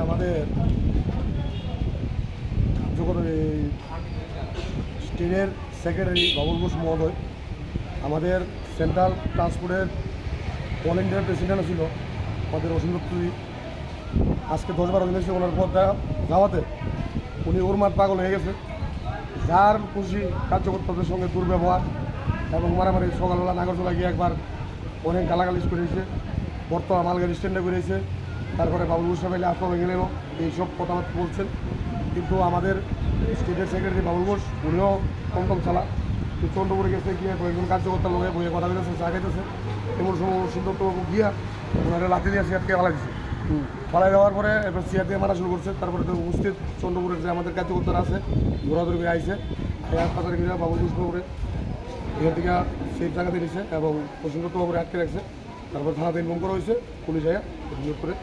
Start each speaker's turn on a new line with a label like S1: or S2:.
S1: আমাদের যখন স্টেটের সেক্রেটারি বাবুল ঘোষ মহোদয় আমাদের সেন্ট্রাল ট্রান্সপোর্টের অল ইন্ডিয়ার প্রেসিডেন্ট ছিল আমাদের অসীম দত্তজি। আজকে 10-12 দিন এসে ওনার পদটা যাওয়াতে উনি ওর মাঠ পাগল হয়ে গেছে। যার খুশি কার্যকর্তাদের সঙ্গে দুর্ব্যবহার এবং মারামারি, সকালবেলা নাগরতলা গিয়ে একবার অনেক গালাগালিজ করেছে, বর্তমান মালগাড়ি স্ট্যান্ডে করেছে, তারপরে বাবুল ঘোষ সাহেব আত্মা ভেঙে গেলেও এইসব কথাবার্তা বলছেন। কিন্তু আমাদের স্টেটের সেক্রেটারি বাবুল ঘোষ উনিও কম চালা, চন্দ্রপুরে গেছে গিয়ে কয়েকজন কার্যকর্তার লোকে বইয়ে কথা বলেছে, চা খাইতেছে, এমন সময় সিদ্ধান্তবাবু গিয়া ওনারা লাঠি দিয়ে সিয়ারকে পালাই দিচ্ছে। পালাই দেওয়ার পরে এবার সিয়ার দিয়ে মারা শুরু করছে। তারপরে তো উপস্থিত চন্দ্রপুরের যে আমাদের কার্যকর্তারা আছে ঘোরাধুরি করে আইসে, হাসপাতালে গিয়ে বাবুল ঘোষ বাবুরে এখান থেকে সেই জায়গাতে নিছে এবং প্রসঙ্গতবাবুরে আটকে রাখছে। তারপর থানাতে ইনফর্ম করা হয়েছে, পুলিশ আয়া করে